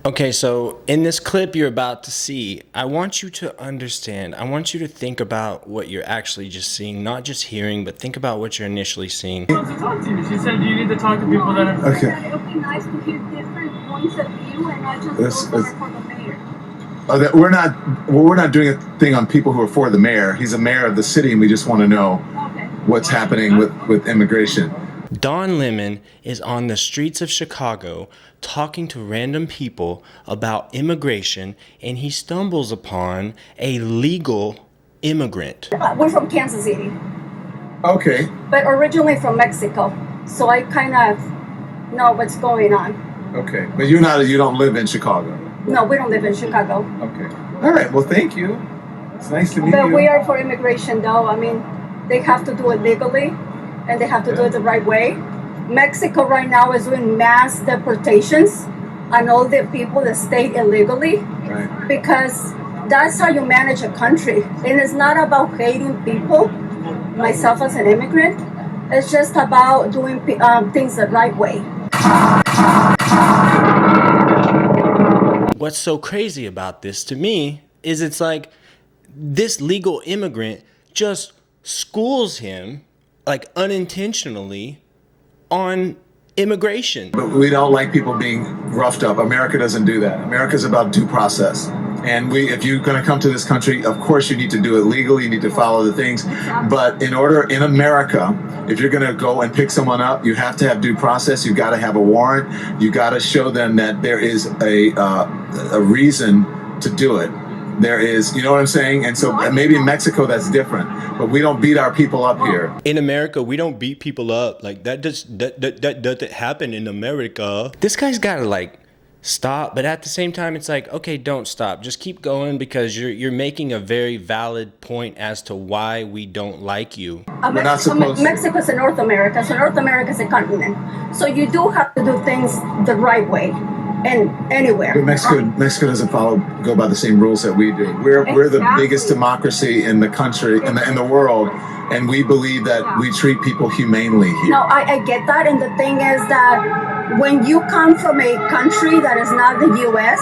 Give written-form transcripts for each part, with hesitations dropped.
Okay, so in this clip you're about to see, I want you to understand, I want you to think about what you're actually just seeing, not just hearing, but think about what you're initially seeing. She wants to talk to you. She said you need to talk to people that are... Okay. It would be nice to hear different points of view and not just This those that is- are for the mayor. That we're not doing a thing on people who are for the mayor. He's a mayor of the city, and we just want to know Okay. what's happening with immigration. Don Lemon is on the streets of Chicago talking to random people about immigration, and he stumbles upon a legal immigrant. We're from Kansas City, Okay. but originally from Mexico. So I kind of know what's going on. Okay. But you don't live in Chicago. No, we don't live in Chicago. Okay. All right. Well, thank you. It's nice to meet But you. we are for immigration, though. I mean, they have to do it legally, and they have to do it the right way. Mexico right now is doing mass deportations on all the people that stayed illegally, Right. because that's how you manage a country. And it's not about hating people. Myself as an immigrant, it's just about doing things the right way. What's so crazy about this to me is it's like this legal immigrant just schools him, like unintentionally, on immigration. But we don't like people being roughed up. America doesn't do that. America's about due process. And if you're going to come to this country, of course you need to do it legally. You need to follow the things. But in America, if you're going to go and pick someone up, you have to have due process. You've got to have a warrant. You got to show them that there is a reason to do it. There is, you know what I'm saying? And so maybe in Mexico that's different, but we don't beat our people up here. In America, we don't beat people up. Like that doesn't happen in America. This guy's gotta like stop, but at the same time it's like, okay, don't stop. Just keep going, because you're making a very valid point as to why we don't like you. We're not supposed to. Mexico is in North America, so North America is a continent. So you do have to do things the right way. And anywhere. But Mexico doesn't go by the same rules that we do. We're the biggest democracy in the country, in the world, and we believe that we treat people humanely here. No, I get that, and the thing is that when you come from a country that is not the U.S.,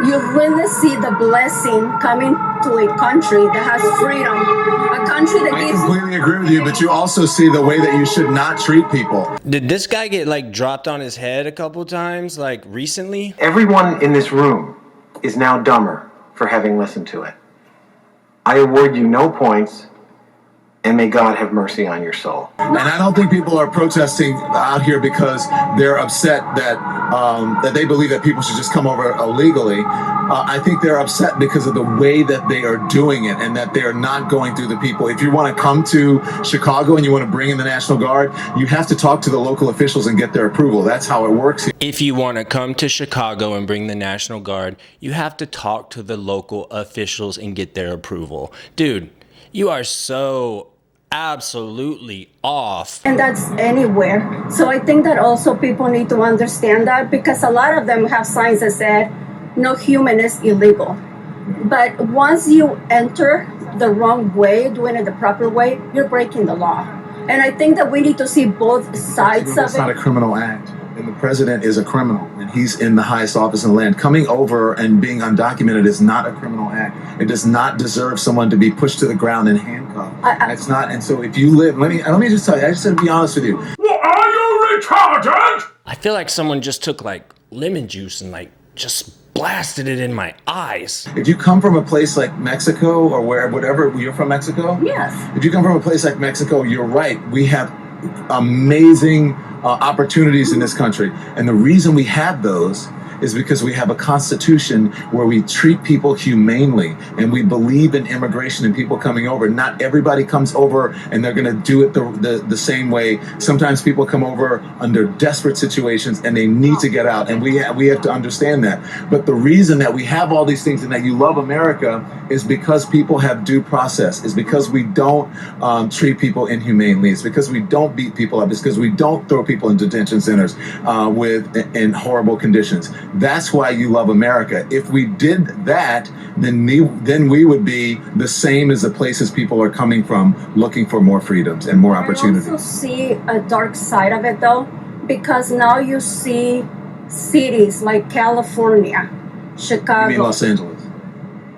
you really see the blessing coming to a country that has freedom, a country that I gives. completely agree with you, but you also see the way that you should not treat people. Did this guy get like dropped on his head a couple times, like recently? Everyone in this room is now dumber for having listened to it. I award you no points, and may God have mercy on your soul. And I don't think people are protesting out here because they're upset that they believe that people should just come over illegally. I think they're upset because of the way that they are doing it, and that they're not going through the people. If you want to come to Chicago and you want to bring in the National Guard, you have to talk to the local officials and get their approval. That's how it works here. If you want to come to Chicago and bring the National Guard, you have to talk to the local officials and get their approval. Dude, you are so absolutely off. And that's anywhere. So I think that also people need to understand that, because a lot of them have signs that said, no human is illegal. But once you enter the wrong way, doing it the proper way, you're breaking the law. And I think that we need to see both sides of It's not a it. criminal act. And the president is a criminal, and he's in the highest office in the land. Coming over and being undocumented is not a criminal act. It does not deserve someone to be pushed to the ground and handcuffed. It's not. And so if you live, let me just tell you, I just have to be honest with you. Well, are you retarded? I feel like someone just took like lemon juice and like just blasted it in my eyes. If you come from a place like Mexico or whatever, you're from Mexico? Yes. If you come from a place like Mexico, you're right. We have amazing opportunities in this country. And the reason we have those is because we have a constitution where we treat people humanely, and we believe in immigration and people coming over. Not everybody comes over and they're going to do it the same way. Sometimes people come over under desperate situations and they need to get out, and we have to understand that. But the reason that we have all these things and that you love America is because people have due process. Is because we don't treat people inhumanely. It's because we don't beat people up. It's because we don't throw people in detention centers in horrible conditions. That's why you love America. If we did that, then we would be the same as the places people are coming from, looking for more freedoms and more opportunities. I also see a dark side of it, though, because now you see cities like California, Chicago. You mean Los Angeles?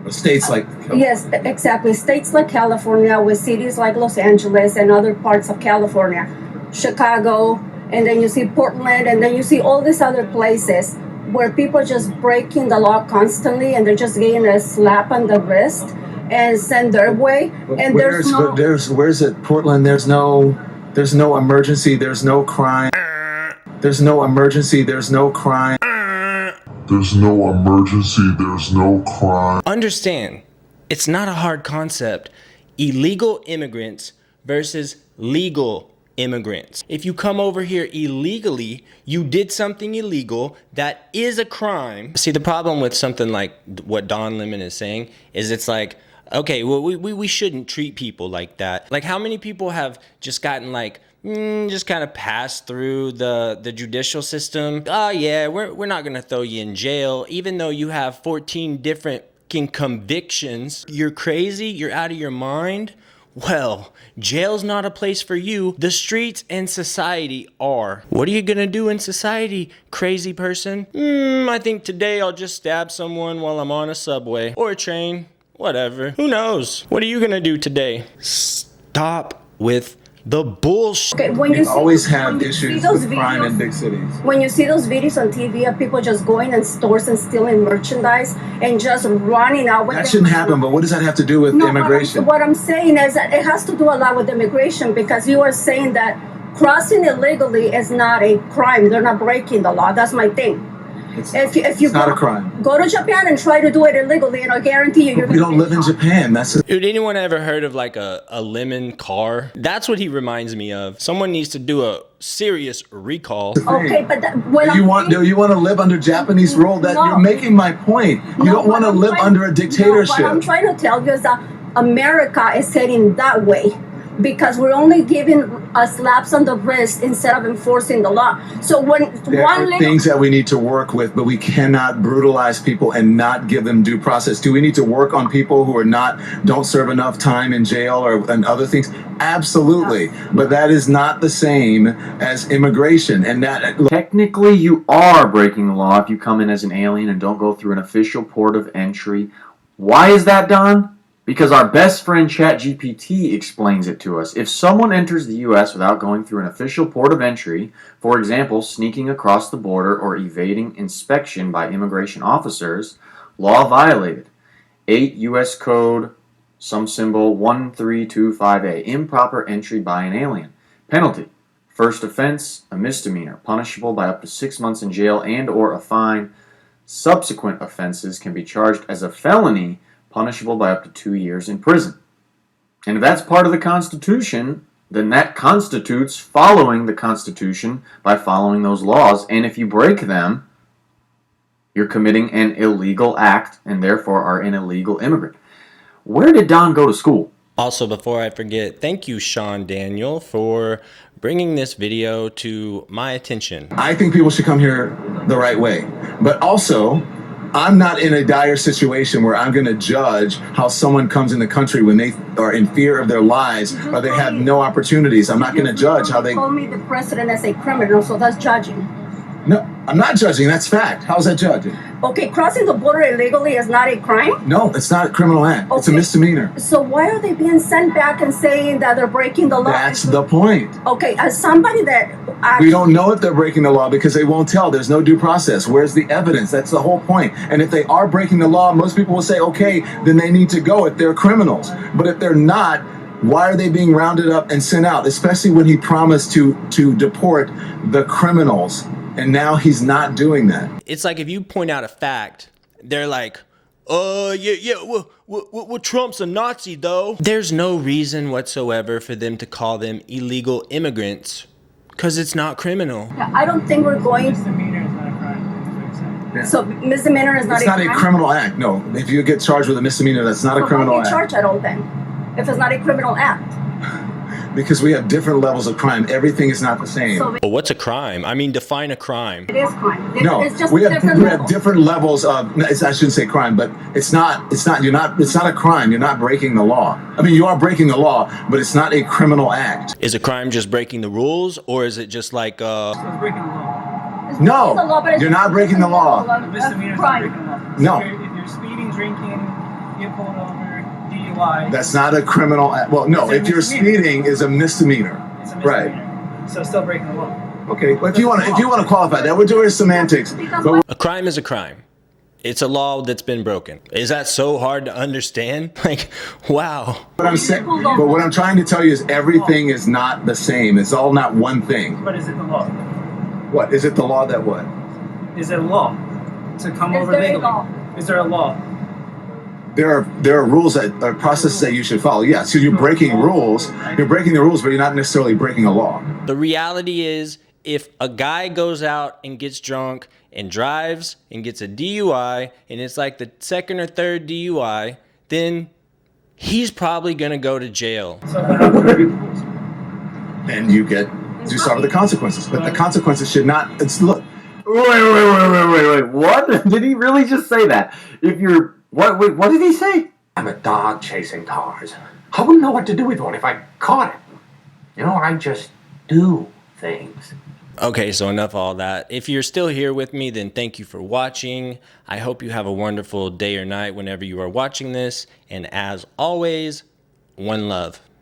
Or states like Yes, exactly. States like California, with cities like Los Angeles and other parts of California, Chicago, and then you see Portland, and then you see all these other places where people just breaking the law constantly, and they're just getting a slap on the wrist and send their way. And where's it? Portland. There's no emergency. There's no crime. There's no emergency. There's no crime. There's no emergency, there's no crime. Understand, it's not a hard concept. Illegal immigrants versus legal immigrants. If you come over here illegally, you did something illegal that is a crime. See, the problem with something like what Don Lemon is saying is it's like, okay, well, we shouldn't treat people like that. Like, how many people have just gotten like, just kind of passed through the judicial system? Oh yeah, we're not gonna throw you in jail, even though you have 14 different convictions. You're crazy, you're out of your mind. Well, jail's not a place for you. The streets and society are. What are you gonna do in society, crazy person? I think today I'll just stab someone while I'm on a subway or a train, whatever. Who knows? What are you gonna do today? Stop with the bullshit. Okay, when you always have issues with crime in big cities. When you see those videos on TV of people just going in stores and stealing merchandise and just running out with that shouldn't happen, but what does that have to do with immigration? What I'm saying is that it has to do a lot with immigration, because you are saying that crossing illegally is not a crime. They're not breaking the law. That's my thing. It's not a crime. Go to Japan and try to do it illegally, and I guarantee you, we don't live in Japan. Dude, anyone ever heard of like a lemon car? That's what he reminds me of. Someone needs to do a serious recall. Okay, but do you want to live under Japanese rule? That you're making my point. You don't want to live under a dictatorship. What I'm trying to tell you is that America is heading that way, because we're only giving slaps on the wrist instead of enforcing the law. So there are things that we need to work with, but we cannot brutalize people and not give them due process. Do we need to work on people who don't serve enough time in jail and other things? Absolutely, but that is not the same as immigration. And that technically you are breaking the law if you come in as an alien and don't go through an official port of entry. Why is that, Don? Because our best friend ChatGPT explains it to us. If someone enters the U.S. without going through an official port of entry, for example, sneaking across the border or evading inspection by immigration officers, law violated. 8 U.S. Code, some symbol 1325A, improper entry by an alien. Penalty: first offense, a misdemeanor, punishable by up to 6 months in jail and or a fine. Subsequent offenses can be charged as a felony, punishable by up to 2 years in prison. And if that's part of the Constitution, then that constitutes following the Constitution by following those laws. And if you break them, you're committing an illegal act and therefore are an illegal immigrant. Where did Don go to school? Also, before I forget, thank you, Sean Daniel, for bringing this video to my attention. I think people should come here the right way. But also, I'm not in a dire situation where I'm going to judge how someone comes in the country when they are in fear of their lives or they have no opportunities. I'm not going to judge how they... Call me the president as a criminal, so that's judging. No, I'm not judging. That's fact. How's that judging? Okay, crossing the border illegally is not a crime? No, it's not a criminal act. Okay. It's a misdemeanor. So why are they being sent back and saying that they're breaking the law? That's the point. Okay, as somebody that... We don't know if they're breaking the law because they won't tell. There's no due process. Where's the evidence? That's the whole point. And if they are breaking the law, most people will say, okay, then they need to go if they're criminals. But if they're not, why are they being rounded up and sent out? Especially when he promised to deport the criminals. And now he's not doing that. It's like if you point out a fact, they're like, well, Trump's a Nazi, though. There's no reason whatsoever for them to call them illegal immigrants, because it's not criminal. I don't think we're going... Misdemeanor is not a crime. Yeah. So misdemeanor is not a crime? It's not a criminal act, no. If you get charged with a misdemeanor, that's not a criminal act. Why charge at all then, if it's not a criminal act? Because we have different levels of crime. Everything is not the same. So Well, what's a crime? I mean, define a crime. it is crime. No, It's just we have levels. different levels of. I shouldn't say crime, but it's not. It's not. You're not. It's not a crime. You're not breaking the law. I mean, you are breaking the law, but it's not a criminal act. Is a crime just breaking the rules, or is it just like It's breaking the law. It's No, breaking the law, but it's you're not breaking the law. A misdemeanor is not Crime. breaking the law. No. If you're speeding, drinking, get pulled over, DUI. That's not a criminal. Well, no, It's a if you're misdemeanor. speeding, is a misdemeanor. It's a Right. misdemeanor. So still breaking the law. Okay, but if you want to qualify that, we're doing semantics. But A crime is a crime. It's a law that's been broken. Is that so hard to understand? Like, wow. what I'm saying, but what I'm trying to tell you is everything is not the same. It's all not one thing. But is it the law? What is it? The law that what? Is it a law to come Is over there a legally? law? Is there a law? There are rules that are processes that you should follow. Yeah, so you're breaking rules. You're breaking the rules, but you're not necessarily breaking a law. The reality is, if a guy goes out and gets drunk and drives and gets a DUI, and it's like the second or third DUI, then he's probably going to go to jail. So what happens to the rules? Then you suffer the consequences. But the consequences should not. It's look. Wait. What? Did he really just say that? If you're what did he say? I'm a dog chasing cars. I wouldn't know what to do with one if I caught it. You know, I just do things. Okay, so enough of all that. If you're still here with me, then thank you for watching. I hope you have a wonderful day or night whenever you are watching this. And as always, one love.